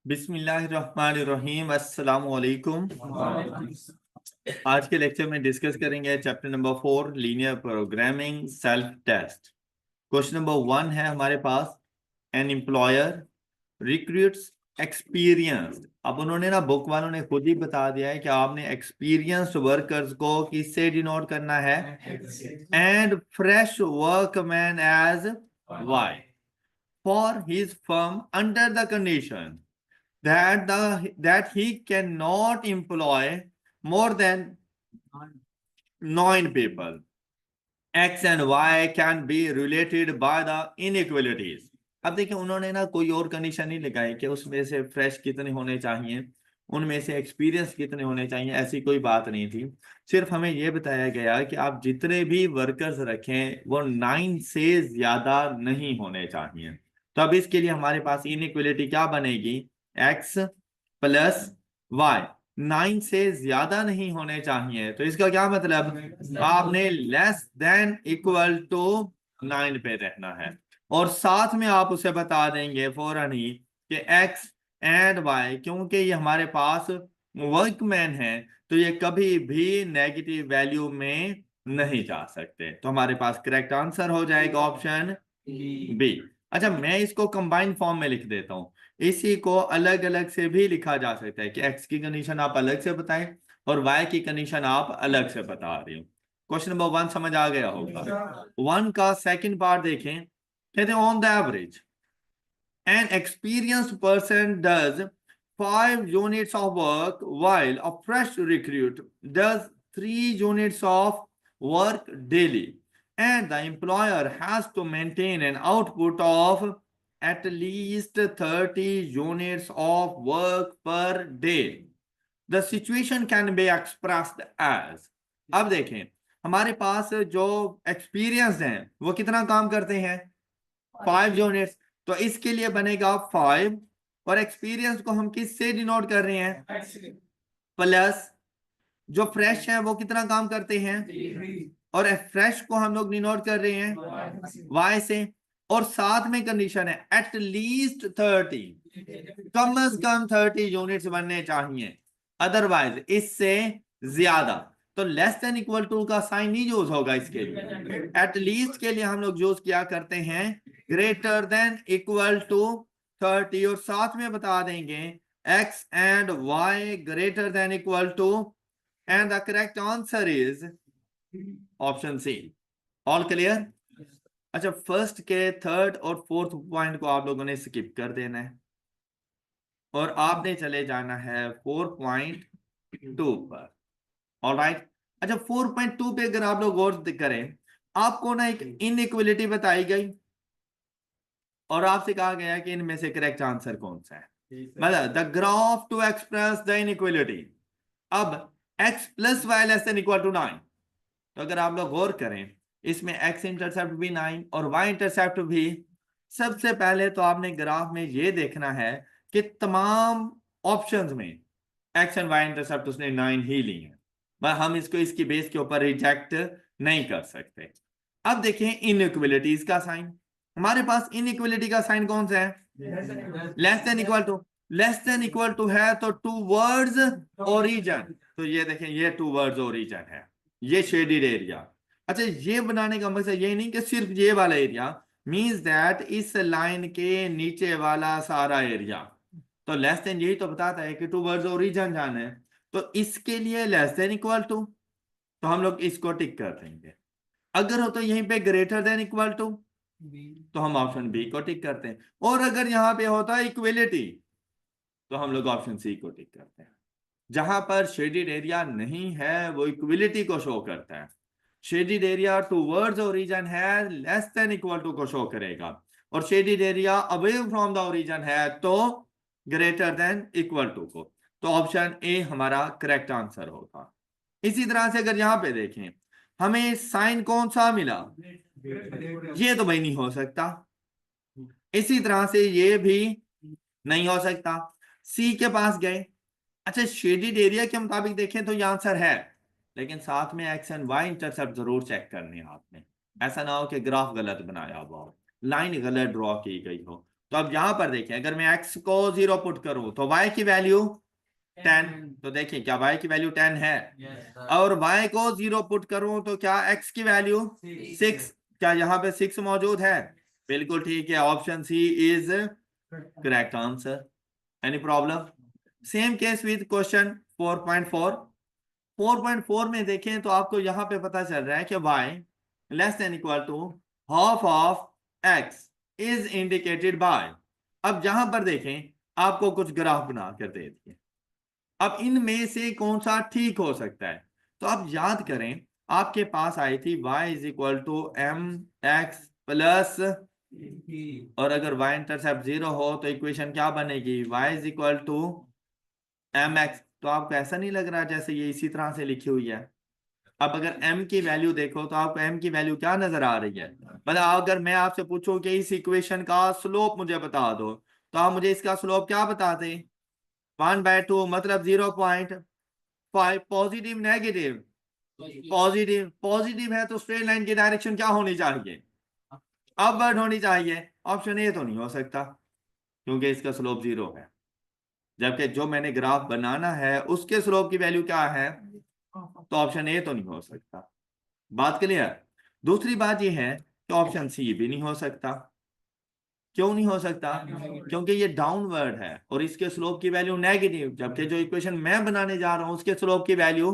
बिस्मिल्लाहिर्रहमानिर्रहीम, अस्सलाम वालेकुम। आज के लेक्चर में डिस्कस करेंगे chapter number 4 linear programming self test. Question number 1 है हमारे पास, एन एम्प्लॉयर रिक्रूट्स एक्सपीरियंस्ड। अब उन्होंने ना, बुक वालों ने खुद ही बता दिया है कि आपने एक्सपीरियंस्ड वर्कर्स को किससे डिनोट करना है, and fresh workman as Y for his firm under the condition that he cannot employ more than 9 people. X and Y can be related by the inequalities. अब देखिए, उन्होंने ना कोई और कंडीशन नहीं लगाई कि उसमें से फ्रेश कितने होने चाहिए, उनमें से एक्सपीरियंस कितने होने चाहिए, ऐसी कोई बात नहीं थी। सिर्फ हमें यह बताया गया कि आप जितने भी वर्कर्स रखें वो 9 से ज्यादा नहीं होने चाहिए। तो अब इसके लिए हमारे पास इनइक्वलिटी क्या बनेगी, एक्स प्लस वाई। 9 से ज्यादा नहीं होने चाहिए, तो इसका क्या मतलब, आपने लेस देन इक्वल टू 9 पे रहना है। और साथ में आप उसे बता देंगे फौरन ही कि एक्स एंड वाई, क्योंकि ये हमारे पास वर्कमैन है तो ये कभी भी नेगेटिव वैल्यू में नहीं जा सकते। तो हमारे पास करेक्ट आंसर हो जाएगा ऑप्शन बी। अच्छा, मैं इसको कंबाइंड फॉर्म में लिख देता हूं। इसी को अलग अलग से भी लिखा जा सकता है कि एक्स की कंडीशन आप अलग से बताएं और वाई की कंडीशन आप अलग से बता रहे हो। क्वेश्चन नंबर 1 समझ आ गया होगा। 1 का सेकंड पार्ट देखें, कहते हैं on the average an experienced person does 5 units of work while a fresh recruit does 3 units of work daily, and the employer has to maintain an output of at least 30 units of work per day. The situation can be expressed as, अब देखें हमारे पास जो experience हैं वो कितना काम करते हैं, 5 यूनिट्स। तो इसके लिए बनेगा 5, और एक्सपीरियंस को हम किससे डिनोट कर रहे हैं, प्लस जो फ्रेश है वो कितना काम करते हैं, और फ्रेश को हम लोग डिनोट कर रहे हैं वाई से। और साथ में कंडीशन है एट लीस्ट 30, कम से कम 30 यूनिट्स बनने चाहिए, अदरवाइज इससे ज्यादा। तो लेस देन इक्वल टू का साइन नहीं यूज होगा इसके लिए। एट लीस्ट के लिए हम लोग यूज किया करते हैं ग्रेटर देन इक्वल टू 30, और साथ में बता देंगे x and y greater than equal to, and the correct answer is option C. All clear. अच्छा, फर्स्ट के थर्ड और फोर्थ पॉइंट को आप लोगों ने स्किप कर देना है और आपने चले जाना है 4.2 पर। ऑलराइट। अच्छा, 4.2 पे अगर आप लोग गौर करें, आपको ना एक इनइक्वलिटी बताई गई और आपसे कहा गया कि इनमें से करेक्ट आंसर कौन सा है, मतलब the graph to express the inequality. अब x plus Y less than equal to 9, तो अगर आप लोग गौर करें इसमें x इंटरसेप्ट भी 9 और y इंटरसेप्ट भी। सबसे पहले तो आपने ग्राफ में ये देखना है कि तमाम ऑप्शंस में x एंड y इंटरसेप्ट उसने 9 ही ली है, हम इसको इसकी बेस के ऊपर रिजेक्ट नहीं कर सकते। अब देखें इनइक्वलिटीज का साइन, हमारे पास इनइक्वलिटी का साइन कौन सा है, less than equal to. Less than equal to है तो टू वर्ड्स ओरिजिन, तो ये देखें ये टू वर्ड्स ओरिजिन है, ये शेडेड एरिया। अच्छा, ये बनाने का मकसद ये नहीं कि सिर्फ ये वाला एरिया, मींस दैट इस लाइन के नीचे वाला सारा एरिया। तो लेस देन यही तो बताता है कि टू वर्ड्स ओरिजिन जाना है, तो इसके लिए लेस देन इक्वल टू, तो हम लोग इसको टिक कर देंगे। अगर हो तो यहीं पे ग्रेटर देन इक्वल टू, तो हम ऑप्शन बी को टिक करते हैं। और अगर यहां पे होता है इक्वलिटी, तो हम लोग ऑप्शन सी को टिक करते हैं। जहां पर शेडेड एरिया नहीं है वो इक्वलिटी को शो करता है। शेडेड एरिया टूवर्ड्स ओरिजिन है, लेस देन इक्वल टू को शो करेगा, और shaded area away from the origin है तो ग्रेटर देन इक्वल टू को। तो ऑप्शन ए हमारा करेक्ट आंसर होगा। इसी तरह से अगर यहां पे देखें, हमें साइन कौन सा मिला, ये तो भाई नहीं हो सकता। इसी तरह से ये भी नहीं हो सकता। सी के पास गए, अच्छा शेडेड एरिया के मुताबिक देखें तो ये आंसर है, लेकिन साथ में एक्स एंड वाई इंटरसेप्ट जरूर चेक करने हैं आपने। ऐसा ना हो कि ग्राफ गलत बनाया हुआ हो, लाइन गलत ड्रॉ की गई हो। तो अब यहां पर देखें, अगर मैं x को 0 पुट करूं तो y की वैल्यू 10, तो देखिए क्या y की वैल्यू 10 है। और y को 0 पुट करूं तो क्या x की वैल्यू 6, क्या यहाँ पे 6 मौजूद है? बिल्कुल ठीक है, option C is correct answer. Any problem? Same case with question 4.4। 4.4 में देखें तो आपको यहां पे पता चल रहा है कि y less than equal to half of x is indicated by. अब यहां पर देखें आपको कुछ ग्राफ बना कर दे दिए। अब इनमें से कौन सा ठीक हो सकता है? तो आप याद करें, आपके पास आई थी y is equal to M X plus, और अगर y इंटरसेप्ट 0 हो तो इक्वेशन क्या बनेगी? y is equal to M X. तो आपको ऐसा नहीं लग रहा जैसे ये इसी तरह से लिखी हुई है? अब अगर m की वैल्यू देखो तो आपको m की वैल्यू क्या नजर आ रही है? मतलब अगर मैं आपसे पूछूं कि इस इक्वेशन का स्लोप मुझे बता दो, तो आप मुझे इसका स्लोप क्या बताते? 1/2 मतलब 0.5। Positive negative? पॉजिटिव। पॉजिटिव है तो स्ट्रेट लाइन की डायरेक्शन क्या होनी चाहिए? अपवर्ड होनी चाहिए। ऑप्शन ए तो नहीं हो सकता क्योंकि इसका स्लोप 0 है, जबकि जो मैंने ग्राफ बनाना है उसके स्लोप की वैल्यू क्या है? तो ऑप्शन ए तो नहीं हो सकता। बात क्लियर? दूसरी बात यह है कि ऑप्शन सी भी नहीं हो सकता। क्यों नहीं हो सकता? क्योंकि ये डाउनवर्ड है और इसके स्लोप की वैल्यू नेगेटिव, जबकि जो इक्वेशन मैं बनाने जा रहा हूं उसके स्लोप की वैल्यू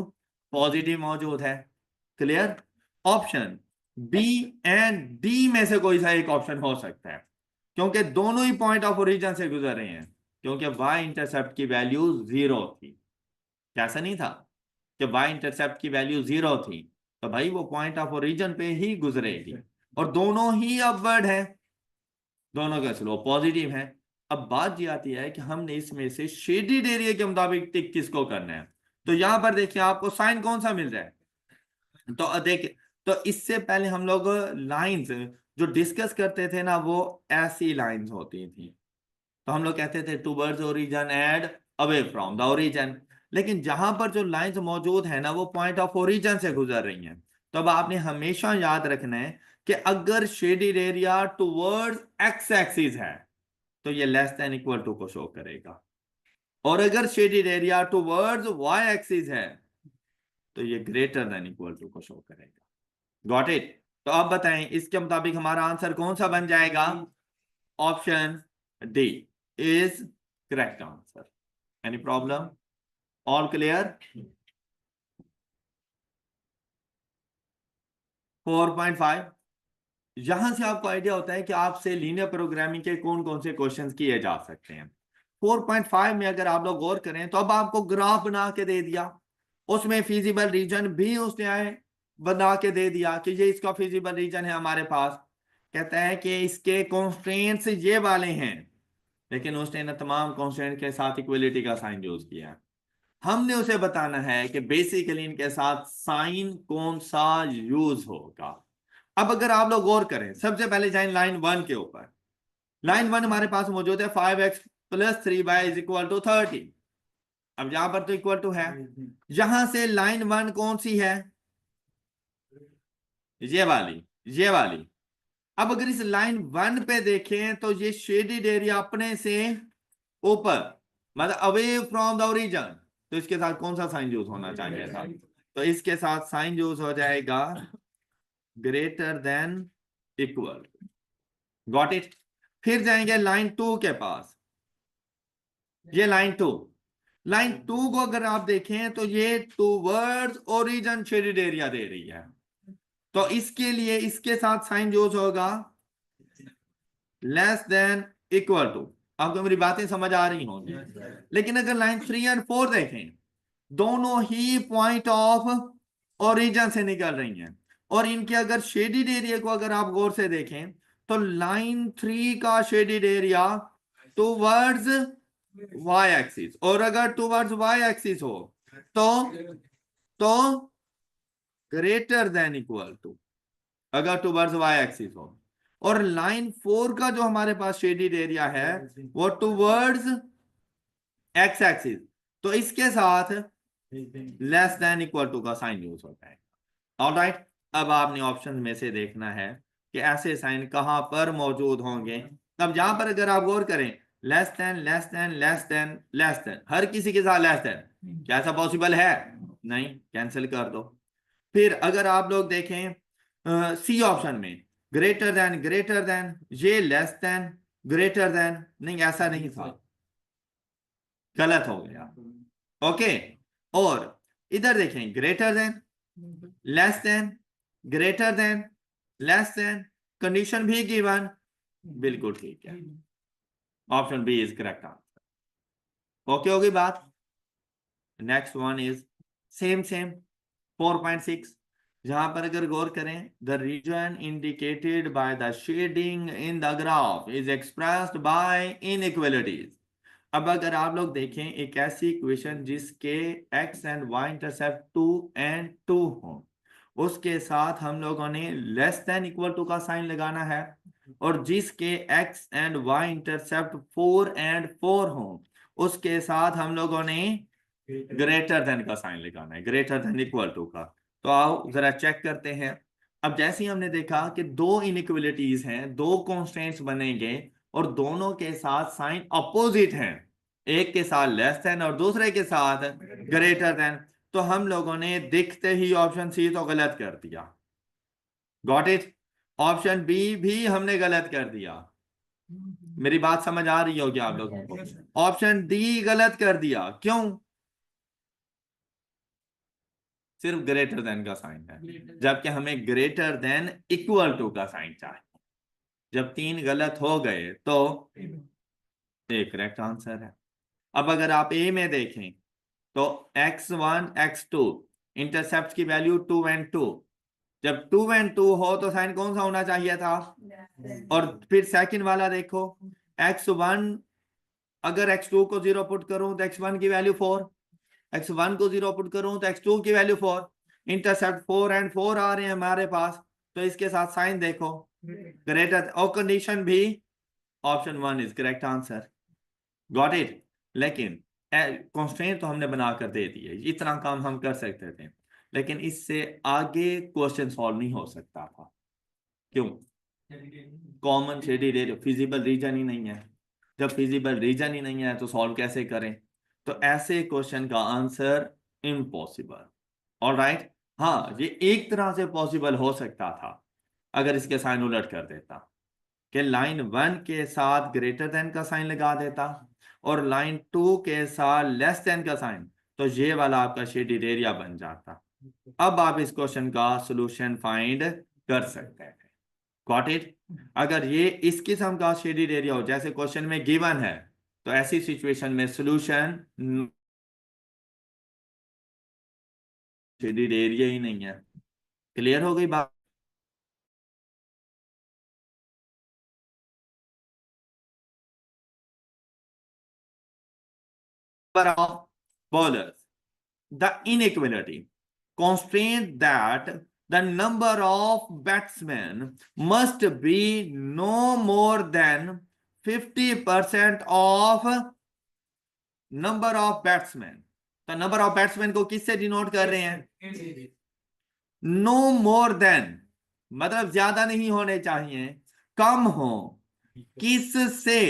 पॉजिटिव मौजूद है। Clear? Option B and D में से कोई सा एक ऑप्शन हो सकता है, क्योंकि दोनों ही पॉइंट ऑफ ओरिजिन से गुजर रहे हैं। क्योंकि y इंटरसेप्ट की वैल्यू 0 थी, कैसा नहीं था कि y इंटरसेप्ट की वैल्यू 0 थी, तो भाई वो पॉइंट ऑफ ओरिजिन पे ही गुजरेगी। और दोनों ही अपवर्ड है, दोनों का स्लोप पॉजिटिव है। अब बात ये आती है कि हमने इसमें से शेडेड एरिया के मुताबिक टिक किसको करना है। तो यहां पर देखिए आपको साइन कौन सा मिल रहा है? तो देखिए, तो इससे पहले हम लोग लाइंस जो डिस्कस करते थे ना, वो ऐसी लाइंस होती थी। तो हम लोग कहते थे towards origin and away from the origin. लेकिन जहां पर जो लाइंस मौजूद है ना, वो पॉइंट ऑफ ओरिजिन से गुजर रही हैं। तो अब आपने हमेशा याद रखना है कि अगर shaded area towards X axis है तो ये लेस देन इक्वल टू को शो करेगा, और अगर shaded area towards Y axis है तो ये ग्रेटर देन इक्वल टू को शो करेगा। Got it? तो अब बताएं इसके मुताबिक हमारा आंसर कौन सा बन जाएगा? Option D is correct answer. Any problem? All clear? 4.5, यहां से आपको आइडिया होता है कि आपसे लीनियर प्रोग्रामिंग के कौन कौन से क्वेश्चंस किए जा सकते हैं। 4.5 में अगर आप लोग गौर करें तो अब आपको ग्राफ बना के दे दिया, उसमें फिजिबल रीजन भी उसने आए बना के दे दिया कि ये इसका फिजिबल रीजन है हमारे पास। कहता है कि इसके कॉन्स्ट्रेंट्स ये वाले हैं, लेकिन उसने ना तमाम कॉन्स्ट्रेंट के साथ इक्वलिटी का साइन यूज किया। हमने उसे बताना है कि बेसिकली इनके साथ साइन कौन सा यूज होगा। अब अगर आप लोग गौर करें, सबसे पहले जाए लाइन 1 के ऊपर। लाइन 1 हमारे पास मौजूद है 5x plus 3y is equal to 30। अब यहां पर तो इक्वल टू है, यहां से लाइन 1 कौन सी है? ये वाली, ये वाली। अब अगर इस लाइन 1 पे देखें तो ये शेडेड एरिया अपने से ऊपर, मतलब अवे फ्रॉम द ओरिजिन, तो इसके साथ कौन सा साइन यूज होना चाहिए था? तो इसके साथ साइन यूज हो जाएगा greater than equal. Got it? फिर जाएंगे लाइन 2 के पास। ये लाइन 2, लाइन 2 को अगर आप देखें तो ये टूवर्ड्स ओरिजिन शेडेड एरिया दे रही है, तो इसके लिए इसके साथ साइन यूज होगा लेस देन इक्वल टू। आपको मेरी बातें समझ आ रही होंगी? लेकिन अगर लाइन 3 और 4 देखें, दोनों ही पॉइंट ऑफ ओरिजिन से निकल रही हैं, और इनके अगर शेडेड एरिया को अगर आप गौर से देखें तो लाइन 3 का shaded area towards Y axis, और अगर टूवर्ड्स वाई एक्सिस हो तो ग्रेटर देन इक्वल टू, अगर टूवर्ड्स वाई एक्सिस हो। और लाइन 4 का जो हमारे पास शेडेड एरिया है वो टूवर्ड्स एक्स एक्सिस, तो इसके साथ लेस देन इक्वल टू का साइन यूज होता है। ऑलराइट, अब आपने ऑप्शन में से देखना है कि ऐसे साइन कहां पर मौजूद होंगे। अब यहां पर अगर आप गौर करें, less than less than less than less than, हर किसी के साथ लेस देन, क्या ऐसा पॉसिबल है? नहीं, कैंसिल कर दो। फिर अगर आप लोग देखें सी ऑप्शन में, ग्रेटर देन, ये लेस देन, ग्रेटर देन, नहीं ऐसा नहीं था, गलत हो गया। ओके, और इधर देखें, greater than, less than, greater than, less than, condition भी गिवन, बिल्कुल ठीक है, option B is correct answer. Okay होगी बात। नेक्स्ट वन इज सेम 4.6, जहां पर अगर गौर करें, the region indicated by the shading in the graph is expressed by inequalities. अब अगर आप लोग देखें एक ऐसी इक्वेशन जिसके x and y intercept 2 and 2 हो, उसके साथ हम लोगों ने लेस देन इक्वल टू का साइन लगाना है, और जिसके x and y intercept 4 and 4 हो, उसके साथ हम लोगों ने ग्रेटर देन का साइन लगाना है, ग्रेटर देन इक्वल टू का। तो आओ जरा चेक करते हैं। अब जैसे ही हमने देखा कि दो इनइक्वलिटीज हैं, दो कॉन्स्टेंट्स बनेंगे और दोनों के साथ साइन अपोजिट हैं, एक के साथ लेस देन और दूसरे के साथ ग्रेटर देन, तो हम लोगों ने दिखते ही ऑप्शन सी तो गलत कर दिया। Got it? ऑप्शन बी भी हमने गलत कर दिया। मेरी बात समझ आ रही होगी आप लोगों को? ऑप्शन डी गलत कर दिया, क्यों? सिर्फ ग्रेटर देन का साइन है, जबकि हमें ग्रेटर देन इक्वल टू का साइन चाहिए। जब तीन गलत हो गए तो एक करेक्ट आंसर है। अब अगर आप ए में देखें तो x1 x2 इंटरसेप्ट की वैल्यू 2 एंड 2, जब 2 एंड 2 हो तो साइन कौन सा होना चाहिए था? और फिर सेकंड वाला देखो, x1 अगर x2 को 0 पुट करूं तो x1 की वैल्यू 4, x1 को 0 पुट करूं तो x2 की वैल्यू 4, इंटरसेप्ट 4 एंड 4 आ रहे हैं हमारे पास, तो इसके साथ साइन देखो ग्रेटर, और कंडीशन भी option 1 is correct answer. Got it? लेकिन कॉन्स्ट्रेंट तो हमने बनाकर दे दिए, इतना काम हम कर सकते थे, लेकिन इससे आगे क्वेश्चन सॉल्व नहीं हो सकता था। क्यों? Common shaded area, feasible region ही नहीं है। जब फिजिबल रीजन ही नहीं है तो सॉल्व कैसे करें? तो ऐसे क्वेश्चन का आंसर इम्पॉसिबल। ऑलराइट, हाँ ये एक तरह से पॉसिबल हो सकता था अगर इसके साइन उलट कर देता, कि लाइन 1 के साथ ग्रेटर देन का साइन लगा देता और लाइन 2 के साथ लेस देन का साइन, तो ये वाला आपका शेडेड एरिया बन जाता। अब आप इस क्वेश्चन का सॉल्यूशन फाइंड कर सकते हैं। Got it? अगर ये इस किस्म का शेडेड एरिया हो जैसे क्वेश्चन में गिवन है, तो ऐसी सिचुएशन में सॉल्यूशन शेडेड एरिया ही नहीं है। क्लियर हो गई बात? of bowlers, the inequality constraint that the number of batsmen must be no more than 50% of number of batsmen। तो नंबर ऑफ बैट्समैन को किससे डिनोट कर रहे हैं? नो मोर देन, मतलब ज्यादा नहीं होने चाहिए, कम हो। किससे?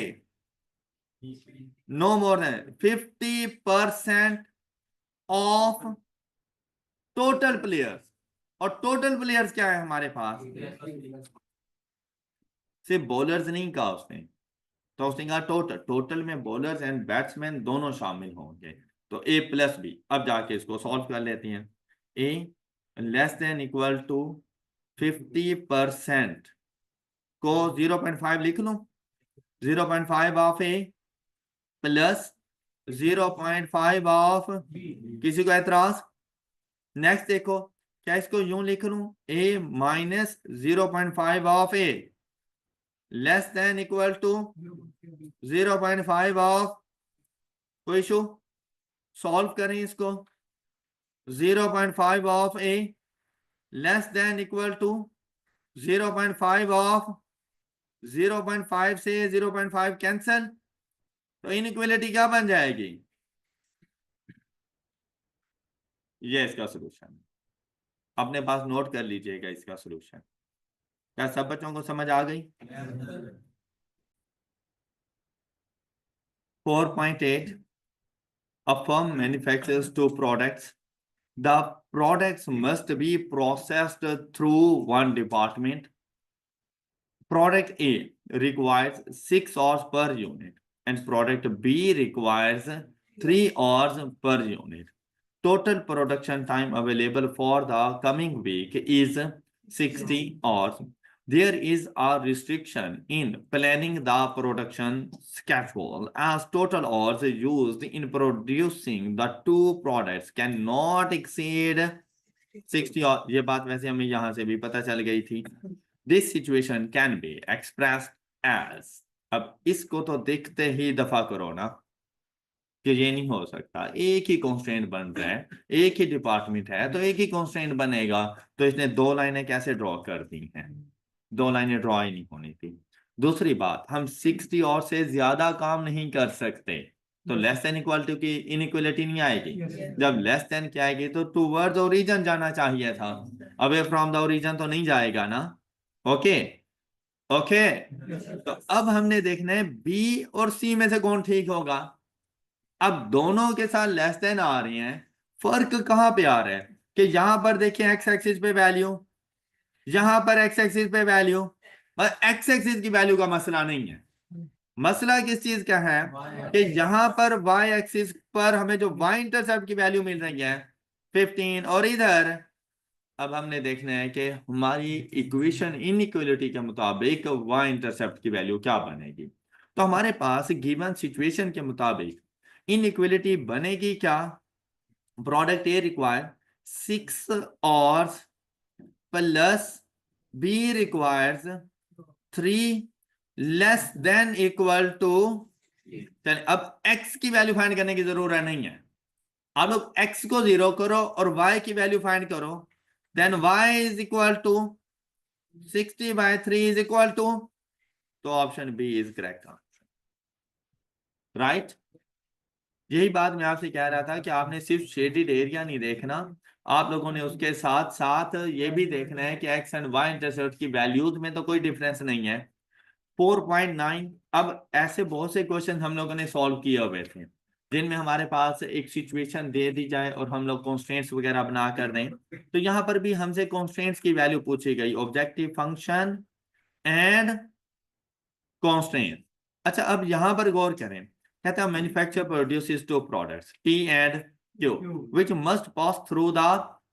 No more than 50% of total players. और टोटल प्लेयर्स क्या है हमारे पास? सिर्फ बॉलर्स नहीं कहा उसने, तो उसने कहा टोटल, टोटल में बॉलर्स एंड बैट्समैन दोनों शामिल होंगे। तो ए प्लस बी, अब जाके इसको सॉल्व कर लेते हैं। ए लेस देन इक्वल टू 50% को 0.5 लिख लो, 0.5 ऑफ ए प्लस 0.5 ऑफ, किसी को एतराज? नेक्स्ट देखो, क्या इसको यूं लिख लूं, a minus 0.5 of a less than equal to 0.5 of, कोई इशू? सॉल्व करें इसको, 0.5 of a less than equal to 0.5 of, 0.5 से 0.5 कैंसल, तो इनइक्वालिटी क्या बन जाएगी? ये इसका सोल्यूशन, अपने पास नोट कर लीजिएगा इसका सोल्यूशन। क्या सब बच्चों को समझ आ गई? 4.8, a firm manufactures two products. The products must be processed through one department. Product A requires 6 hours per unit and product B requires 3 hours per unit. Total production time available for the coming week is 60 hours. There is a restriction in planning the production schedule as total hours used in producing the two products cannot exceed 60 hours. ये बात वैसे हमें यहाँ से भी पता चल गई थी. This situation can be expressed as, अब इसको तो देखते ही दफा करो ना कि ये नहीं हो सकता. एक ही कॉन्स्टेंट बन रहा है, एक ही डिपार्टमेंट है तो एक ही कॉन्स्टेंट बनेगा. तो इसने दो लाइनें कैसे ड्रॉ कर दी हैं? दो लाइनें ड्रॉ ही नहीं होनी थी. दूसरी बात, हम 60 और से ज्यादा काम नहीं कर सकते तो लेस देन इक्वल टू की इनइक्वालिटी नहीं आएगी. जब लेस देन क्या आएगी तो टूवर्ड्स ओरिजिन जाना चाहिए था. अवे फ्रॉम द ओरिजिन तो नहीं जाएगा ना. Okay okay. तो अब हमने देखना है बी और सी में से कौन ठीक होगा. अब दोनों के साथ लेस देन आ रही हैं. फर्क कहां पे आ रहा है कि यहां पर देखिए एक्स एक्सिस पे वैल्यू, यहां पर एक्स एक्सिस पे वैल्यू. एक्स एक्सिस की वैल्यू का मसला नहीं है. मसला किस चीज का है कि यहां पर वाई एक्सिस पर हमें जो वाई इंटरसेप्ट की वैल्यू मिल रही है 15 और इधर अब हमने देखना है कि हमारी इक्वेशन इनइक्वालिटी के मुताबिक वाई इंटरसेप्ट की वैल्यू क्या बनेगी. तो हमारे पास गिवन सिचुएशन के मुताबिक इनइक्वालिटी बनेगी क्या. Product A require 6 hours plus B requires 3 less than equal to. अब x की वैल्यू फाइंड करने की जरूरत नहीं है. आप लोग x को 0 करो और y की वैल्यू फाइंड करो. Then y is equal to 60/3 is equal to, तो option B is correct answer. Right. यही बात मैं आपसे कह रहा था कि आपने सिर्फ शेडेड एरिया नहीं देखना, आप लोगों ने उसके साथ साथ ये भी देखना है कि एक्स एंड वाई इंटरसेप्ट की वैल्यूज में तो कोई डिफरेंस नहीं है. 4.9. अब ऐसे बहुत से क्वेश्चन हम लोगों ने सॉल्व किए हुए थे जिनमें हमारे पास एक सिचुएशन दे दी जाए और हम लोग कॉन्स्टेंट्स वगैरह बना कर दें. तो यहाँ पर भी हमसे कॉन्स्टेंट्स की वैल्यू पूछी गई, ऑब्जेक्टिव फंक्शन एंड कॉन्स्टेंट. अच्छा, अब यहाँ पर गौर करें. कहता है manufacture produces two products P and Q which must pass through the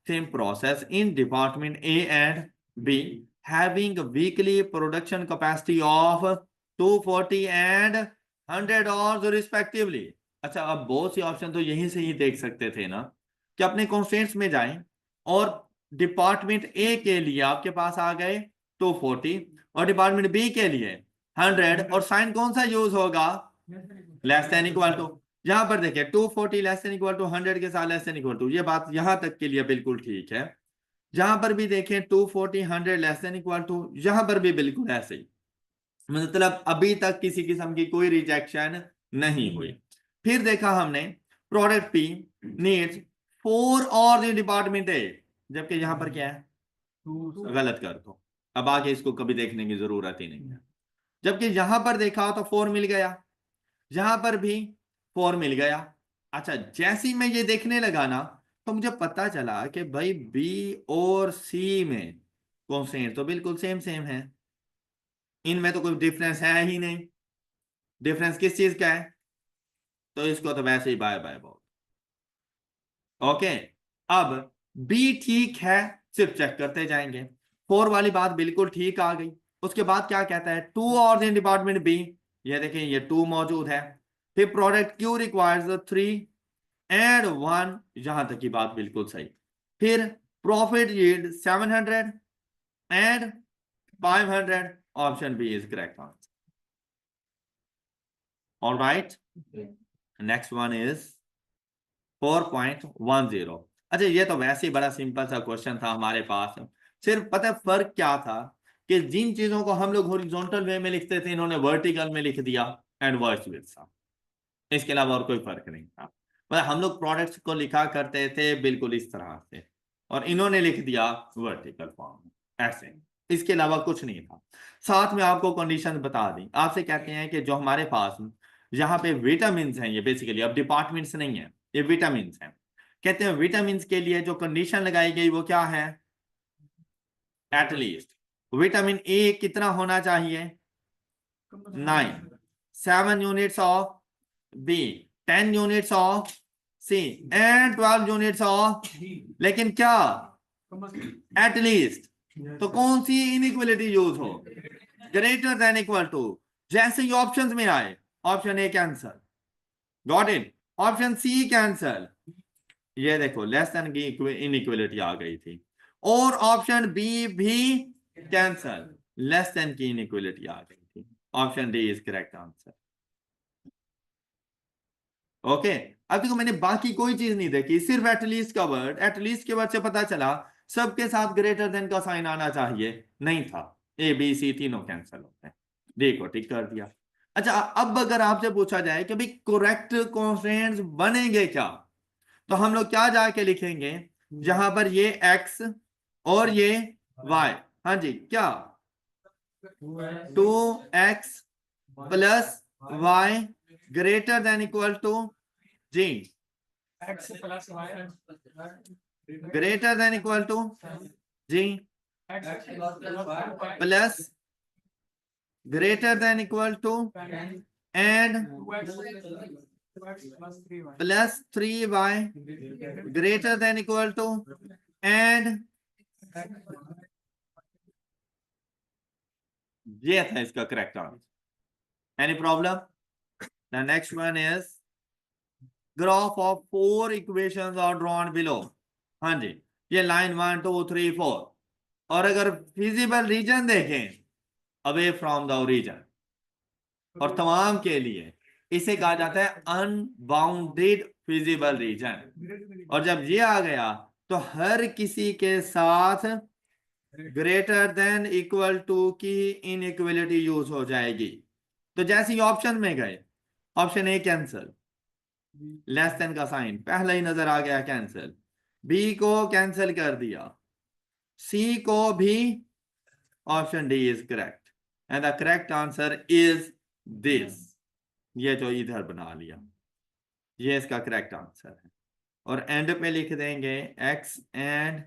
same process in department A and B having weekly production capacity of 240 and 100 hours respectively. अच्छा, अब बहुत सी ऑप्शन तो यहीं से ही देख सकते थे ना कि अपने कॉन्स्टेंट्स में जाएं और डिपार्टमेंट ए के लिए आपके पास आ गए 240 और डिपार्टमेंट बी के लिए 100 और साइन कौन सा यूज होगा, लेस देन इक्वल टू. यहां पर देखिए 240 लेस देन इक्वल टू 100 के साथ लेस देन इक्वल टू, ये बात यहां तक के लिए बिल्कुल ठीक है. यहां पर भी देखें 240 100 लेस देन इक्वल टू, यहां पर भी बिल्कुल ऐसे ही. मतलब अभी तक किसी किस्म की कोई रिजेक्शन नहीं हुई. फिर देखा हमने प्रोडक्ट पी नीड्स 4 और डिपार्टमेंट ए, जबकि यहां पर क्या है, गलत कर दो. अब आगे इसको कभी देखने की जरूरत ही नहीं है. जबकि यहां पर देखा तो 4 मिल गया, यहां पर भी 4 मिल गया. अच्छा, जैसे ही मैं ये देखने लगा ना तो मुझे पता चला कि भाई बी और सी में कॉन्स्टेंट तो बिल्कुल सेम सेम है, इनमें तो कोई डिफरेंस है ही नहीं. डिफरेंस किस चीज का है, तो इसको तो वैसे ही बाय बाय बोल. ओके. अब बी ठीक है, सिर्फ चेक करते जाएंगे. 4 वाली बात बिल्कुल ठीक आ गई. उसके बाद क्या कहता है 2 और इन डिपार्टमेंट बी, ये देखें ये 2 मौजूद है. फिर प्रोडक्ट क्यू रिक्वायर्स 3 एंड 1, यहां तक की बात बिल्कुल सही. फिर profit yield 700 and 500, option B is correct answer. All right. Next one is 4.10. अच्छा, ये तो वैसे ही बड़ा सिंपल सा क्वेश्चन था हमारे पास. सिर्फ पता है फर्क क्या था कि जिन चीजों को हम लोग हॉरिजॉन्टल वे में लिखते थे इन्होंने वर्टिकल में लिख दिया एंड वाइस वर्सा. इसके अलावा और कोई फर्क नहीं था. मतलब हम लोग प्रोडक्ट्स को लिखा करते थे बिल्कुल इस तरह से और इन्होंने लिख दिया वर्टिकल फॉर्म ऐसे. इसके अलावा कुछ नहीं था. साथ में आपको कंडीशन बता दी. आपसे कहते हैं कि जो हमारे पास यहाँ पे विटामिन हैं ये बेसिकली, अब डिपार्टमेंट्स नहीं है, ये विटामिन हैं। कहते हैं विटामिन के लिए जो कंडीशन लगाई गई वो क्या है, एटलीस्ट विटामिन ए कितना होना चाहिए, 9, 7 units of B, 10 units of C and 12 units of, लेकिन क्या एटलीस्ट, तो कौन सी इनइक्वलिटी यूज हो, ग्रेटर देन इक्वल टू, जैसे ही ऑप्शंस में आए option A cancel, got it, option C cancel, ये देखो लेस देन की इनइक्वलिटी आ गई थी, और ऑप्शन बी भी कैंसल, लेस देन की इनइक्वलिटी आ गई थी, option D is correct answer. Okay, अब देखो मैंने बाकी कोई चीज नहीं देखी, सिर्फ एटलीस्ट का वर्ड, एटलीस्ट के वर्ड से पता चला सबके साथ ग्रेटर देन का साइन आना चाहिए, नहीं था, ए बी सी तीनों कैंसिल होते हैं, देखो ठीक कर दिया। अच्छा, अब अगर आपसे पूछा जाए कि भाई करेक्ट कॉन्स्टेंट्स बनेंगे क्या, तो हम लोग क्या जाके लिखेंगे, जहां पर ये x और ये y, हाँ जी क्या, 2x plus y greater than equal to जी, x plus y greater than equal to जी, plus greater than equal to and plus 3y greater than equal to and, ये था इसका correct answer. Any problem? The next one is graph of 4 equations are drawn below, हाँ जी ये line 1 2 3 4, और अगर feasible region देखें अवे फ्रॉम द ओरिजिन, और तमाम के लिए इसे कहा जाता है अनबाउंडेड फिजिबल रीजन, और जब ये आ गया तो हर किसी के साथ ग्रेटर देन इक्वल टू की इनइक्वलिटी यूज हो जाएगी, तो जैसे ही ऑप्शन में गए, option A cancel, less than का साइन पहला ही नजर आ गया कैंसिल, बी को कैंसिल कर दिया, सी को भी, option D is correct, and the correct answer is this, ये जो इधर बना लिया ये इसका करेक्ट आंसर है, और एंड पे लिख देंगे x and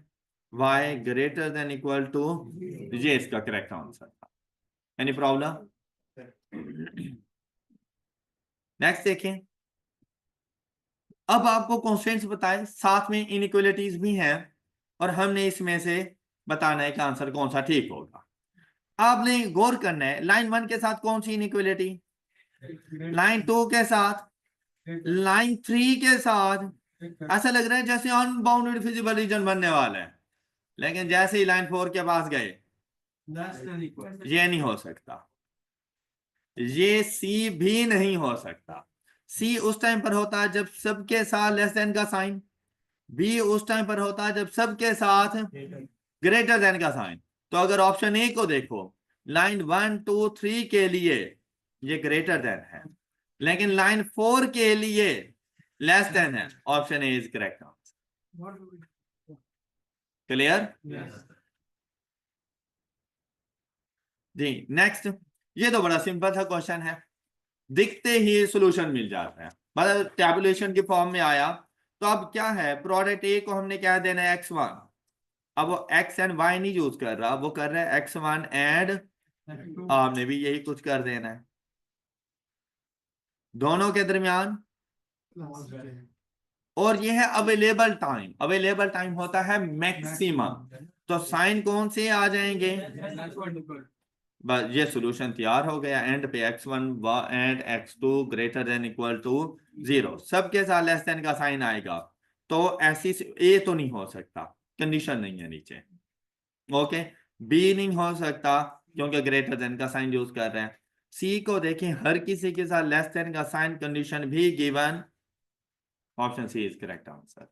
y greater than equal to, ये इसका करेक्ट आंसर था। Any problem? नेक्स्ट देखें, अब आपको कॉन्स्टेंट्स बताए, साथ में इनइक्वलिटीज भी हैं, और हमने इसमें से बताना है कि आंसर कौन सा ठीक होगा। आपने गौर करना है, लाइन 1 के साथ कौन सी इनइक्वलिटी, लाइन 2 के साथ, लाइन 3 के साथ, ऐसा लग रहा है जैसे अनबाउंडेड फिजिबल रीजन बनने वाला है, लेकिन जैसे ही लाइन 4 के पास गए ये नहीं हो सकता, ये सी भी नहीं हो सकता, सी उस टाइम पर होता है जब सबके साथ लेस देन का साइन, बी उस टाइम पर होता है जब सबके साथ ग्रेटर देन का साइन, तो अगर ऑप्शन ए को देखो, लाइन 1 2 3 के लिए ये ग्रेटर देन है, लेकिन लाइन 4 के लिए लेस देन है, option A is correct answer. Clear? जी नेक्स्ट, ये तो बड़ा सिंपल सा क्वेश्चन है, दिखते ही सॉल्यूशन मिल जाता है, मतलब टैबुलेशन के फॉर्म में आया, तो अब क्या है, प्रोडक्ट ए को हमने क्या देना है x1, अब वो x एंड y नहीं यूज कर रहा, वो कर रहा है x1 एंड, आपने भी यही कुछ कर देना है, दोनों के दरमियान, और ये है अवेलेबल टाइम, अवेलेबल टाइम होता है मैक्सिमम, तो साइन कौन से आ जाएंगे, बस ये सॉल्यूशन तैयार हो गया, एंड पे x1 and x2 greater than equal to 0, सबके साथ लेस देन का साइन आएगा, तो ऐसी ए तो नहीं हो सकता, कंडीशन नहीं है नीचे, ओके, बी नहीं हो सकता क्योंकि ग्रेटर देन का साइन यूज कर रहे हैं, सी को देखें हर किसी के साथ लेस देन का साइन कंडीशन भी given, option C is correct answer.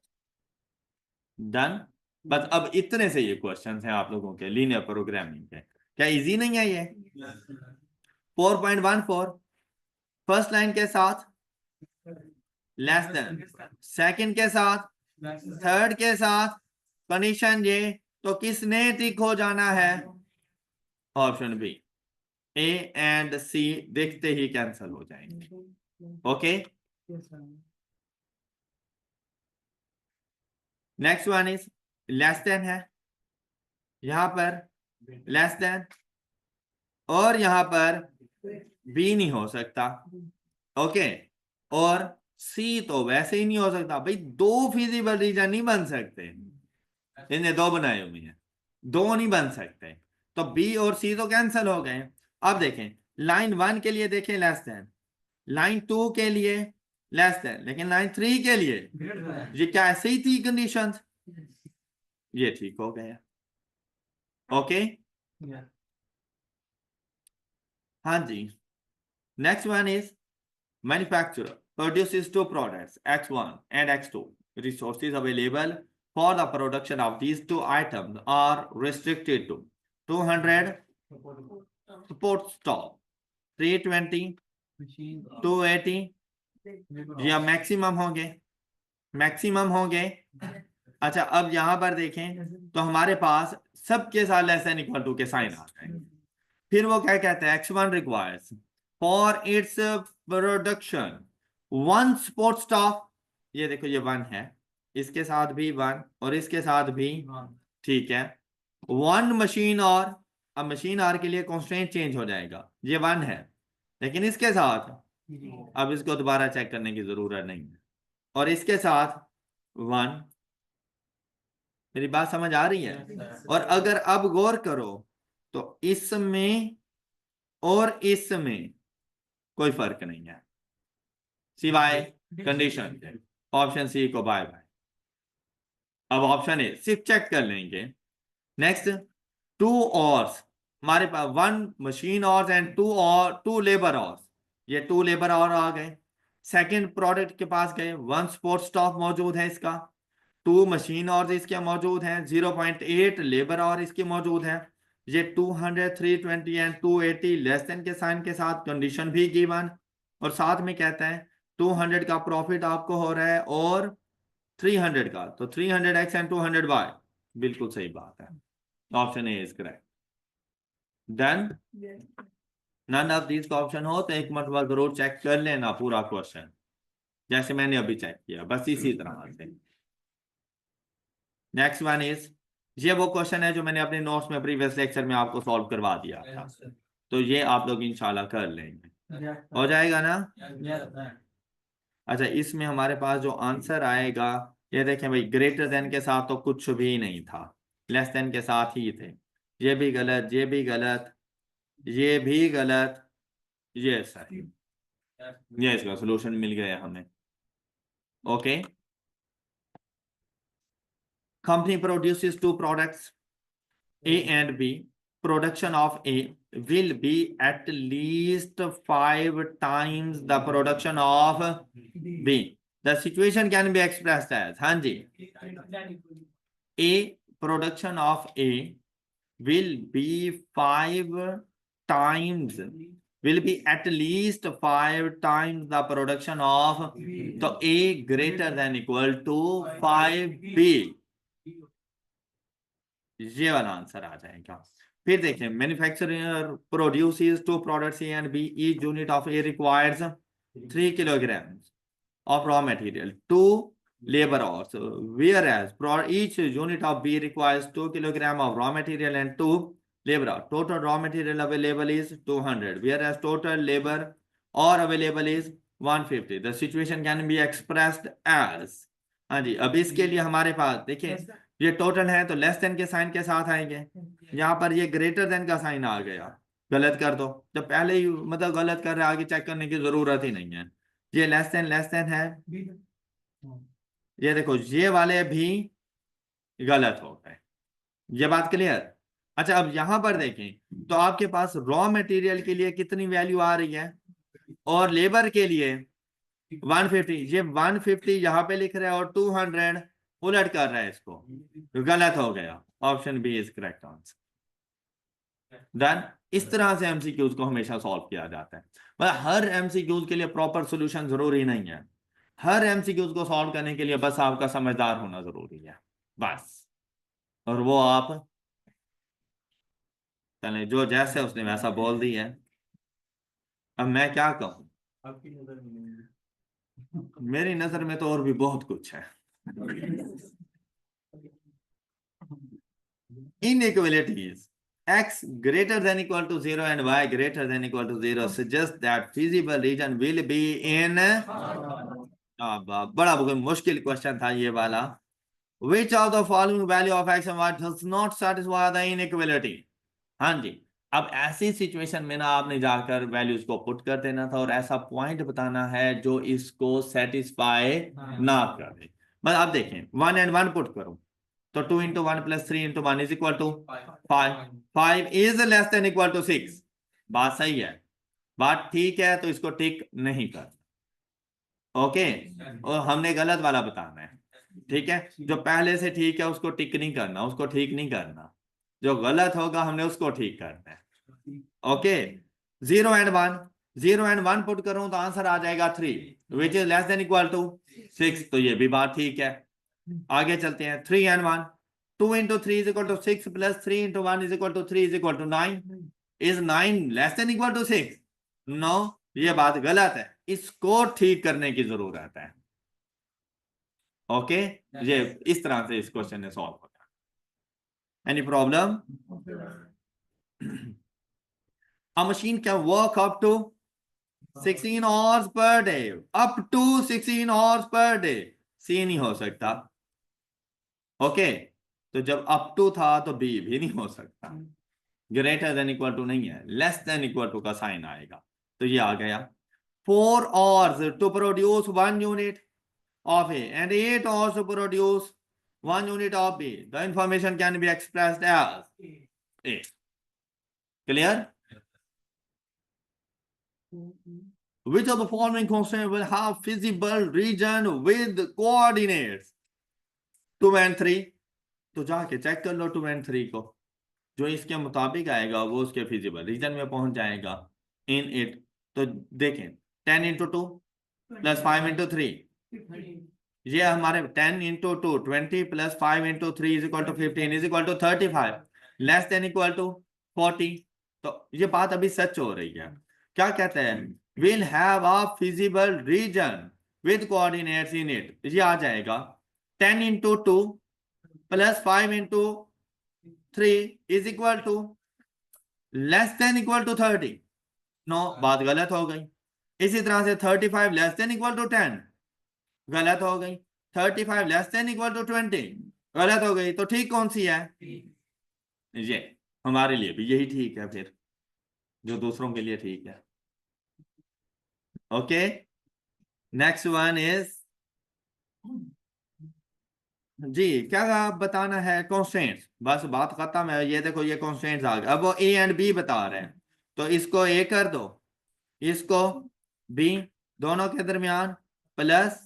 Done, बस अब इतने से ये क्वेश्चंस हैं आप लोगों के लीनियर प्रोग्रामिंग के, क्या इजी नहीं है ये? 4.14 फर्स्ट लाइन के साथ लेस देन, सेकंड के साथ, थर्ड के साथ, कंडीशन ये, तो किसने टिक हो जाना है, ऑप्शन बी, ए एंड सी दिखते ही कैंसिल हो जाएंगे, okay, Yes, sir. Next one is less than है, यहां पर लेस देन, और यहां पर बी नहीं हो सकता। ओके, और सी तो वैसे ही नहीं हो सकता भाई, दो फिजिबल रीजन नहीं बन सकते, इन्हें दो बनाए हुए हैं, दो नहीं बन सकते, तो बी और सी तो कैंसिल हो गए। अब देखें लाइन 1 के लिए देखें लेस देन, लाइन 2 के लिए लेस देन, लेकिन लाइन 3 के लिए Greater than. ये क्या ऐसे ही थी कंडीशन, ये ठीक हो गया। Okay, Yeah. हाँ जी, next one is manufacturer produces two products X1 and X2. Resources available for the production of these two items are restricted to 200 support stock, 320, Machine. 280 या मैक्सिमम होंगे, मैक्सिमम होंगे। अच्छा अब यहां पर देखें तो हमारे पास सबके साथ लेस देन इक्वल टू के साइन आ जाएंगे। फिर वो क्या कहते हैं, X1 requires for its production one support staff, ये देखो ये 1 है, इसके साथ भी 1 और इसके साथ भी, ठीक है, 1 मशीन, और अब मशीन आर के लिए कॉन्स्टेंट चेंज हो जाएगा, ये 1 है, लेकिन इसके साथ अब इसको दोबारा चेक करने की जरूरत नहीं है, और इसके साथ 1। मेरी बात समझ आ रही है? और अगर अब गौर करो तो इसमें और इसमें कोई फर्क नहीं है सिवाय कंडीशन के, ऑप्शन सी को बाय बाय। अब ऑप्शन ए सिर्फ चेक कर लेंगे। नेक्स्ट, 2 ऑर्स, हमारे पास 1 मशीन ऑर्स एंड 2 लेबर ऑर्स, ये 2 लेबर और आ गए। सेकंड प्रोडक्ट के पास गए, 1 स्पोर्ट स्टॉक मौजूद है इसका, 2 मशीन और इसके मौजूद हैं, 0.8 लेबर और इसके मौजूद है, ये 200, 320 एंड 280 लेस देन के साइन के साथ कंडीशन भी गिवन, और साथ में कहता है 200 का प्रॉफिट आपको हो रहा है और 300 का, तो 300x एंड 200y, बिल्कुल सही बात है, option A is correct. Done, none of these का ऑप्शन हो तो एक मरतबा जरूर चेक कर लेना पूरा क्वेश्चन, जैसे मैंने अभी चेक किया, बस इसी तरह से। नेक्स्ट वन इज, ये वो क्वेश्चन है जो मैंने अपने नोट्स में प्रीवियस लेक्चर में आपको सॉल्व करवा दिया था, तो ये आप लोग इंशाल्लाह कर लेंगे, हो जाएगा ना? अच्छा इसमें हमारे पास जो आंसर आएगा, ये देखें भाई, ग्रेटर देन के साथ तो कुछ भी नहीं था, लेस देन के साथ ही थे, ये भी गलत, ये भी गलत, ये भी गलत, ये सही, ये इसका सोल्यूशन मिल गया हमें। Okay, company produces 2 products A and B. Production of A will be at least 5 times the production of B. The situation can be expressed as, हाँ जी, A production of A will be 5 times, will be at least 5 times the production of, तो A greater than equal to 5B, ये वाला answer आ जाएगा। फिर देखें, manufacturer produces 2 products A and B, each unit of A requires 3 kilograms of raw material, 2 labor hours, whereas each unit of B requires 2 kilograms of raw material and 2 labor hours. Total raw material available is 200, whereas total labor or available is 150. The situation can be expressed as, हाँ जी, अब इसके लिए हमारे पास देखिए, ये total है तो less than के साइन के साथ आएंगे, यहाँ पर ये ग्रेटर देन का साइन आ गया, गलत कर दो, जब पहले ही मतलब गलत कर रहे, आगे चेक करने की जरूरत ही नहीं है। ये लेस देन है, ये देखो ये वाले भी गलत हो गए, ये बात क्लियर? अच्छा अब यहां पर देखें तो आपके पास रॉ मटेरियल के लिए कितनी वैल्यू आ रही है और लेबर के लिए 150, ये 150 यहाँ पे लिख रहा है और 200 उलट कर रहा है, इसको गलत हो गया, option B is correct answer. Done, इस तरह से एमसीक्यूज को हमेशा सॉल्व किया जाता है, मतलब हर एमसीक्यूज के लिए प्रॉपर सॉल्यूशन जरूरी नहीं है, हर एमसीक्यूज को सॉल्व करने के लिए बस आपका समझदार होना जरूरी है, बस, और वो आप चले जो जैसे उसने वैसा बोल दी है, अब मैं क्या कहूं, मेरी नजर में तो और भी बहुत कुछ है। Inequalities. X greater than equal to 0 and Y greater than equal to 0 suggest that feasible region will be in बड़ा मुश्किल क्वेश्चन था ये वाला। Which of the following value of X and Y does not satisfy the inequality? हाँ जी, अब ऐसी situation में ना आपने जाकर वैल्यूज को पुट कर देना था और ऐसा पॉइंट बताना है जो इसको सेटिस्फाई ना कर दे। बस आप देखें 1 and 1 पुट करो तो 2 into 1 plus 3 into 1 is equal to 5. 5 is less than equal to 6. बात सही है, बात ठीक है, तो इसको टिक नहीं कर। ओके, और हमने गलत वाला बताना है। ठीक है, जो पहले से ठीक है उसको टिक नहीं करना, उसको ठीक नहीं करना, जो गलत होगा हमने उसको ठीक करना है। ओके, 0 and 1, 0 and 1 पुट करूं तो आंसर आ जाएगा 3 which is less than equal to 6, तो ये भी बात ठीक है। आगे चलते हैं 3 and 1, 2 into 3 is equal to 6 plus 3 into 1 is equal to 3 is equal to 9. Is 9 less than equal to 6? No, ये बात गलत है, इसको ठीक करने की जरूरत है। ओके, ये इस तरह से इस क्वेश्चन ने सॉल्व होगा। Any problem? A machine can work up to 16 hours per day. Up to 16 hours per day. सी नहीं हो सकता। ओके, तो जब अप टू था तो बी भी नहीं हो सकता। ग्रेटर देन इक्वल टू नहीं है, लेस देन इक्वल टू का साइन आएगा, तो ये आ गया। 4 hours to produce 1 unit of A and 8 hours to produce 1 unit of B. The information can be expressed as A. Clear? Which of the following constraints will have feasible region with coordinates 2 and 3? तो जाके check कर लो 2 and 3 को, जो इसके मुताबिक आएगा वो उसके फिजिबल रीजन में पहुंच जाएगा इन इट। तो देखें 10 into 2 plus 5 into 3, ये हमारे 10 into 2 20 plus 5 into 3 is equal to 15 is equal to 35 less than equal to 40। तो ये बात अभी सच हो रही है। क्या कहते हैं? will have a feasible region with coordinates in it, ये आ जाएगा 10 into 2 plus 5 into 3 is equal to less than equal to 30। No, बात गलत हो गई। इसी तरह से 35 लेस देन इक्वल टू 10 गलत हो गई, 35 लेस देन इक्वल टू 20 गलत हो गई, तो ठीक कौन सी है? ये हमारे लिए भी यही ठीक है, फिर जो दूसरों के लिए ठीक है। ओके, नेक्स्ट वन इज जी, क्या बताना है? कॉन्स्टेंट्स, बस बात खत्म है। ये देखो ये कॉन्स्टेंट्स आ गए। अब वो ए एंड बी बता रहे हैं, तो इसको ए कर दो, इसको बी, दोनों के दरमियान plus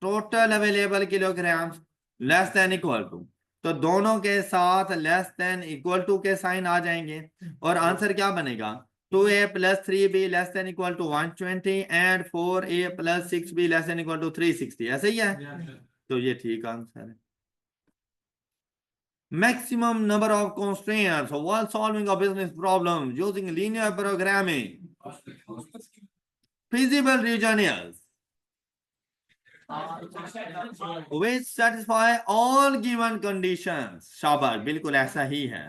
total available kilograms less than equal to, तो दोनों के साथ लेस देन इक्वल टू के साइन आ जाएंगे और आंसर क्या बनेगा? 2a plus 3b less than equal to 120 and 4a plus 6b less than equal to 360। ऐसे ही है, तो ये ठीक आंसर है। Maximum number of constraints while solving a business problem using linear programming. Feasible region is which satisfy all given conditions। शाबाश, बिल्कुल ऐसा ही है।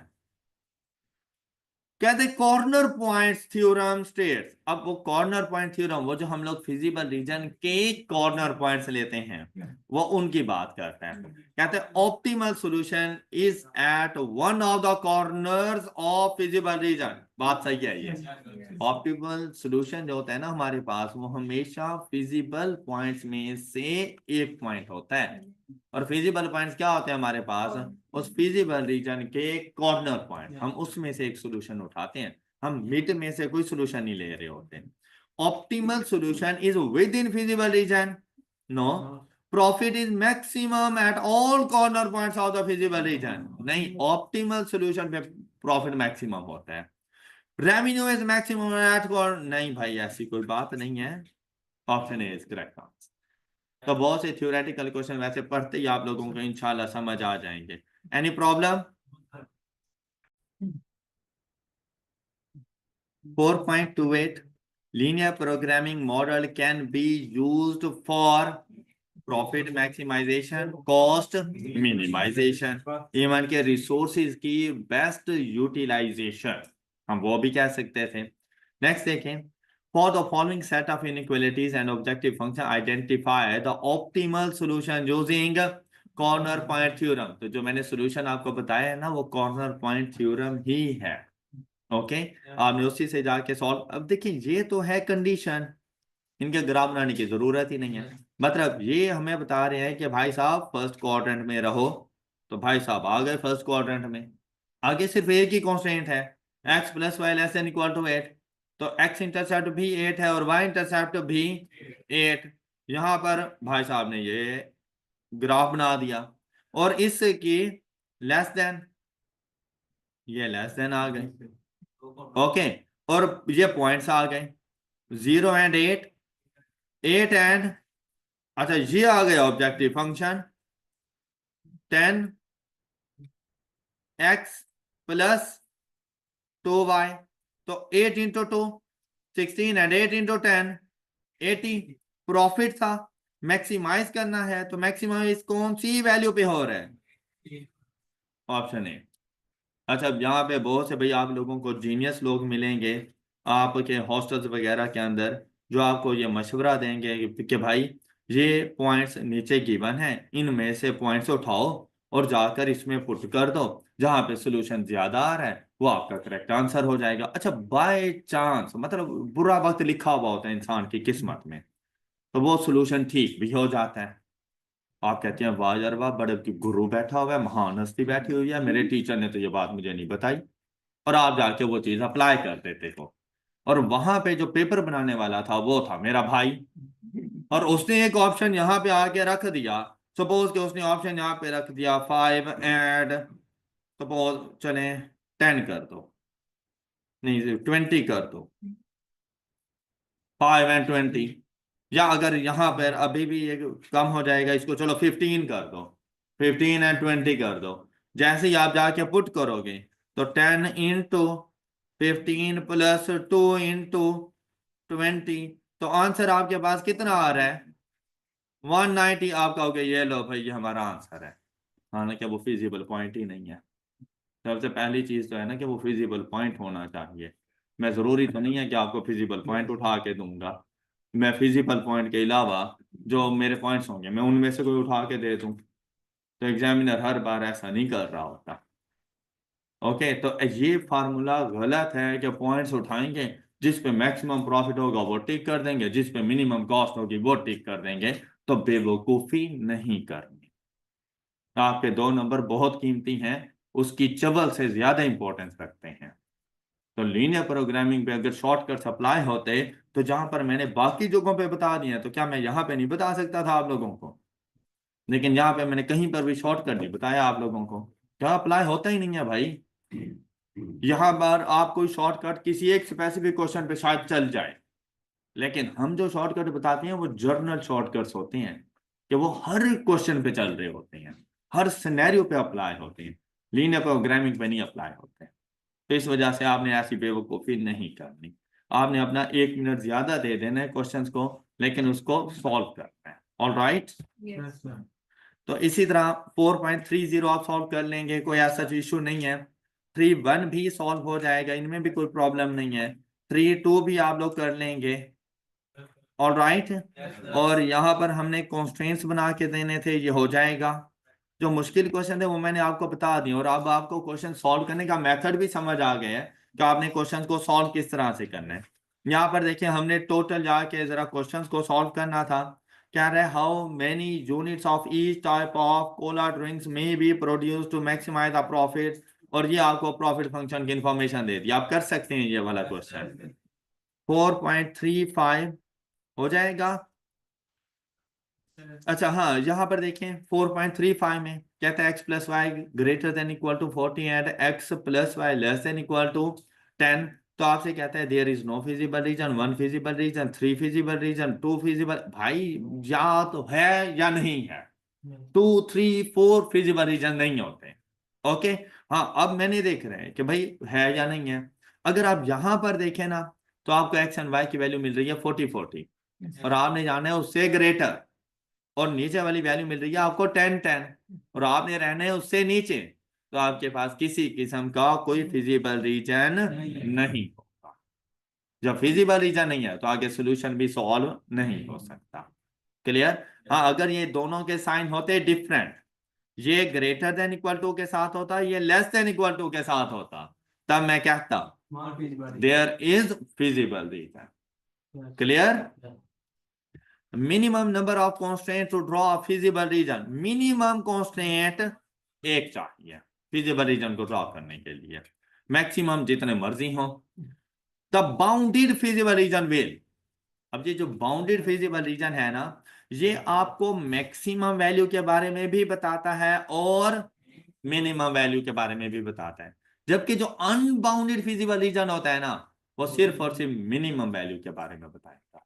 कहते कॉर्नर पॉइंट्स थ्योरम स्टेट्स। अब वो कॉर्नर पॉइंट थ्योरम, वो जो हम लोग फिजिबल रीजन के कॉर्नर पॉइंट्स लेते हैं, वो उनकी बात करते हैं। कहते हैं optimal solution is at one of the corners of feasible region. बात सही है, ये ऑप्टिमल सॉल्यूशन जो होता है ना हमारे पास, वो हमेशा फिजिबल पॉइंट्स में से एक पॉइंट होता है, और फिजिबल पॉइंट्स क्या होते हैं हमारे पास? उस फिजिबल रीजन के कॉर्नर पॉइंट, हम उसमें से एक सॉल्यूशन उठाते हैं, हम मिड में से कोई सॉल्यूशन नहीं ले रहे होते। Optimal solution is within feasible region. No, profit is maximum at all corner points of the feasible region. नहीं, ऑप्टिमल सॉल्यूशन पे प्रॉफिट मैक्सिमम होता है। Revenue is maximum at corner, नहीं भाई ऐसी कोई बात नहीं है। Option A is correct answer. तो बहुत से थ्योरेटिकल क्वेश्चन वैसे पढ़ते ही आप लोगों को इंशाल्लाह समझ आ जाएंगे। Any problem? 4.28 linear programming model can be used for profit maximization, cost minimization, even के रिसोर्सेज की बेस्ट यूटिलाइजेशन, हम वो भी कह सकते थे। नेक्स्ट देखें, for the following set of inequalities and objective function identify the optimal solution using corner point theorem. तो जो मैंने सॉल्यूशन आपको बताया है ना, वो कॉर्नर पॉइंट थ्योरम ही है। ओके, आपने उसी से जाके सॉल्व। अब देखिए, ये तो है कंडीशन, इनके ग्राफ बनाने की जरूरत ही नहीं है। मतलब ये हमें बता रहे हैं कि भाई साहब फर्स्ट क्वाड्रेंट में रहो, तो भाई साहब आ गए फर्स्ट क्वाड्रेंट में। आगे सिर्फ एक ही कॉन्स्टेंट है, x plus Y less than equal to 8, तो x इंटरसेप्ट भी 8 है और y इंटरसेप्ट भी 8। यहां पर भाई साहब ने ये ग्राफ बना दिया, और इसकी लेस देन, ये लेस देन आ गए। ओके, और ये पॉइंट्स आ गए 0 एंड 8, 8 एंड, अच्छा ये आ गया objective function 10x plus 2y, तो 8 इंटू 2 16 एंड 8 इंटू 10 80। प्रॉफिट था, मैक्सिमाइज करना है, तो मैक्सिमाइज कौन सी वैल्यू पे हो रहा है? ऑप्शन ए। अच्छा, अब यहाँ पे बहुत से भाई आप लोगों को जीनियस लोग मिलेंगे आपके हॉस्टल्स वगैरह के अंदर, जो आपको ये मशवरा देंगे कि भाई ये पॉइंट्स नीचे गिवन है, इनमें से पॉइंट्स उठाओ और जाकर इसमें पुट कर दो, जहां पे सोल्यूशन ज्यादा आ रहा है वो आपका करेक्ट आंसर हो जाएगा। अच्छा, बाय चांस मतलब बुरा वक्त लिखा हुआ होता है इंसान की किस्मत में, तो वो सोल्यूशन ठीक भी हो जाता है। आप कहते हैं वाह यार वाह, बड़े गुरु बैठा हुआ है, महान हस्ती बैठी हुई है, मेरे टीचर ने तो ये बात मुझे नहीं बताई, और आप जाके वो चीज अप्लाई कर देते हो। और वहां पे जो पेपर बनाने वाला था वो था मेरा भाई, और उसने एक ऑप्शन यहाँ पे आके रख दिया। सपोज कि उसने ऑप्शन यहाँ पे रख दिया 5 एंड सपोज चले 10 कर दो, नहीं 20 कर दो, 5 एंड 20, या अगर यहाँ पर अभी भी ये कम हो जाएगा, इसको चलो 15 कर दो, 15 एंड 20 कर दो। जैसे ही आप जाके पुट करोगे तो 10 इंटू 15 प्लस 2 इंटू 20, तो आंसर आपके पास कितना आ रहा है? 190। आप कहोगे ये लो भाई ये हमारा आंसर है, हालांकि वो फिजिबल पॉइंट ही नहीं है। सबसे पहली चीज तो है ना कि वो फिजिबल पॉइंट होना चाहिए। मैं जरूरी तो नहीं है कि आपको फिजिबल पॉइंट उठा के दूंगा, मैं फिजिबल पॉइंट के अलावा जो मेरे पॉइंट्स होंगे मैं उनमें से कोई उठा के दे दूं, तो एग्जामिनर हर बार ऐसा नहीं कर रहा होता। ओके, तो ये फार्मूला गलत है कि पॉइंट्स उठाएंगे, जिस पे मैक्सिमम प्रॉफिट होगा वो टिक कर देंगे, जिस पे मिनिमम कॉस्ट होगी वो टिक कर देंगे, तो बेवकूफी नहीं करनी। आपके 2 नंबर बहुत कीमती हैं, उसकी चवल से ज्यादा इंपॉर्टेंस रखते हैं। तो लीनियर प्रोग्रामिंग पे अगर शॉर्टकट्स अप्लाई होते, तो जहां पर मैंने बाकी जगहों पे बता दिए तो क्या मैं यहाँ पे नहीं बता सकता था आप लोगों को? लेकिन यहाँ पे मैंने कहीं पर भी शॉर्टकट नहीं बताया आप लोगों को, क्या अप्लाई होता ही नहीं है भाई। यहाँ पर आप कोई शॉर्टकट किसी एक स्पेसिफिक क्वेश्चन पे शायद चल जाए, लेकिन हम जो शॉर्टकट बताते हैं वो जर्नल शॉर्टकट्स होते हैं, कि वो हर क्वेश्चन पे चल रहे होते हैं, हर सिनेरियो पे अप्लाई होते हैं, लीनियर प्रोग्रामिंग पे नहीं अप्लाई होते हैं। तो इस वजह से आपने ऐसी बेवकूफ़ी नहीं करनी। आपने अपना 1 मिनट ज्यादा दे देना है क्वेश्चंस को, लेकिन उसको सॉल्व करना है। All right, Yes, sir. तो इसी तरह 4.30 आप सॉल्व कर लेंगे, कोई ऐसा इशू नहीं है। 3.1 भी सॉल्व हो जाएगा, इनमें भी कोई प्रॉब्लम नहीं है। 3.2 भी आप लोग कर लेंगे। ऑल राइट, और यहाँ पर हमने कॉन्स्ट्रेंट्स बना के देने थे, ये हो जाएगा। जो मुश्किल क्वेश्चन थे वो मैंने आपको बता दिए, और अब आपको क्वेश्चन सॉल्व करने का मेथड भी समझ आ गया है कि आपने क्वेश्चन को सॉल्व किस तरह से करना है। यहाँ पर देखिए, हमने टोटल जाके जरा क्वेश्चन को सॉल्व करना था। क्या रहा है, how many units of each type of cola drinks में be produce to maximize the profit, और ये आपको प्रॉफिट फंक्शन की इंफॉर्मेशन दे दी। आप कर सकते हैं ये वाला क्वेश्चन। 4.35 हो जाएगा। अच्छा हाँ, यहाँ पर देखें 4.35 में कहता है x plus y greater than equal to 40 and x plus Y less than equal to 10। तो आपसे कहता है there is no feasible region, 1 feasible region, 3 feasible region, 2 feasible. भाई या तो है या नहीं है, 2 3 4 फिजिबल रीजन नहीं होते। ओके, हाँ अब मैंने देख रहे हैं कि भाई है या नहीं है। अगर आप यहाँ पर देखें ना, तो आपको x एंड y की वैल्यू मिल रही है 40 40, और आपने जाना है उससे ग्रेटर। और नीचे वाली वैल्यू मिल रही है आपको 10-10 और आपने रहना है उससे नीचे, तो आपके पास किसी किस्म का कोई फिजिबल रीजन नहीं होगा। जब फिजिबल रीजन नहीं है तो आगे सोल्यूशन भी सॉल्व नहीं हो सकता। क्लियर? हाँ, अगर ये दोनों के साइन होते डिफरेंट, ये ग्रेटर देन इक्वल टू के साथ होता, ये लेस देन इक्वल टू के साथ होता, तब मैं कहता Not feasible. There is feasible region. Yes. Clear? Yeah. Minimum number of constant to draw feasible region, minimum constant एक चाहिए फिजिबल रीजन को ड्रॉ करने के लिए, मैक्सिमम जितने मर्जी हो। The bounded feasible region will, अब ये जो बाउंडेड फिजिबल रीजन है ना, ये आपको मैक्सिमम वैल्यू के बारे में भी बताता है और मिनिमम वैल्यू के बारे में भी बताता है, जबकि जो अनबाउंडेड फिजिबल रीजन होता है ना, वो सिर्फ और सिर्फ मिनिमम वैल्यू के बारे में बताएगा।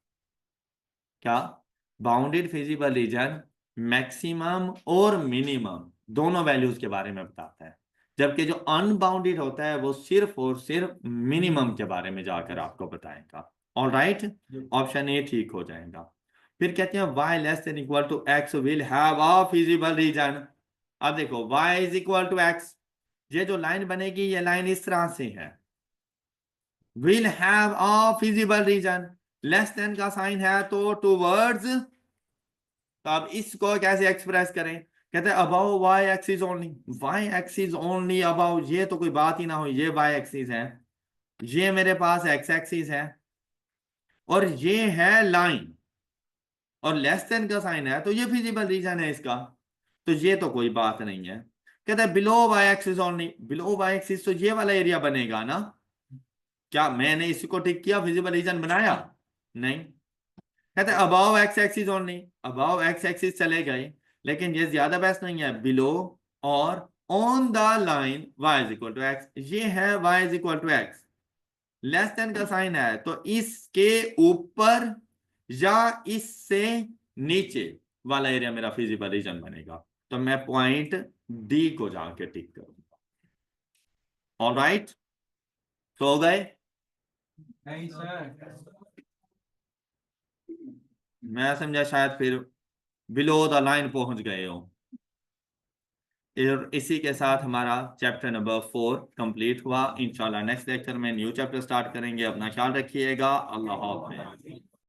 क्या? बाउंडेड फिजिबल रीजन मैक्सिमम और मिनिमम दोनों वैल्यूज के बारे में बताता है, जबकि जो अनबाउंडेड होता है वो सिर्फ और सिर्फ मिनिमम के बारे में जाकर आपको बताएगा। ऑलराइट, ऑप्शन ए ठीक हो जाएगा। फिर कहते हैं y less than equal to x will have a feasible region. अब देखो y is equal to x, ये जो लाइन बनेगी ये लाइन इस तरह से है, will have a feasible reason, less than का साइन है तो टूवर्ड्स, तो अब इसको कैसे एक्सप्रेस करें? कहते हैं above y axis only, y axis only above, ये तो कोई बात ही ना हो, ये वाई एक्सिस है, ये मेरे पास एक्स एक्सिस है और ये है लाइन, और लेस देन का साइन है तो ये फिजिबल रीजन है इसका, तो ये तो कोई बात नहीं है। कहते हैं below y axis only, below y axis तो ये वाला एरिया बनेगा ना, क्या मैंने इसको टिक किया, फिजिबल रीजन बनाया? नहीं। कहते हैं above x axis only, above x axis चले गए, लेकिन ये ज्यादा बेस्ट नहीं है, बिलो और on the line y is equal to x, ये है y is equal to x, less than का साइन है तो इसके ऊपर या इससे नीचे वाला एरिया मेरा फिजिबल रीजन बनेगा, तो मैं पॉइंट डी को जाके टिक करूंगा। ऑलराइट, तो हो गए? नहीं सर। मैं समझा शायद फिर बिलो द लाइन पहुंच गए हो। और इसी के साथ हमारा चैप्टर नंबर 4 कंप्लीट हुआ। इंशाल्लाह नेक्स्ट लेक्चर में न्यू चैप्टर स्टार्ट करेंगे। अपना ख्याल रखिएगा। अल्लाह हाफ़िज़।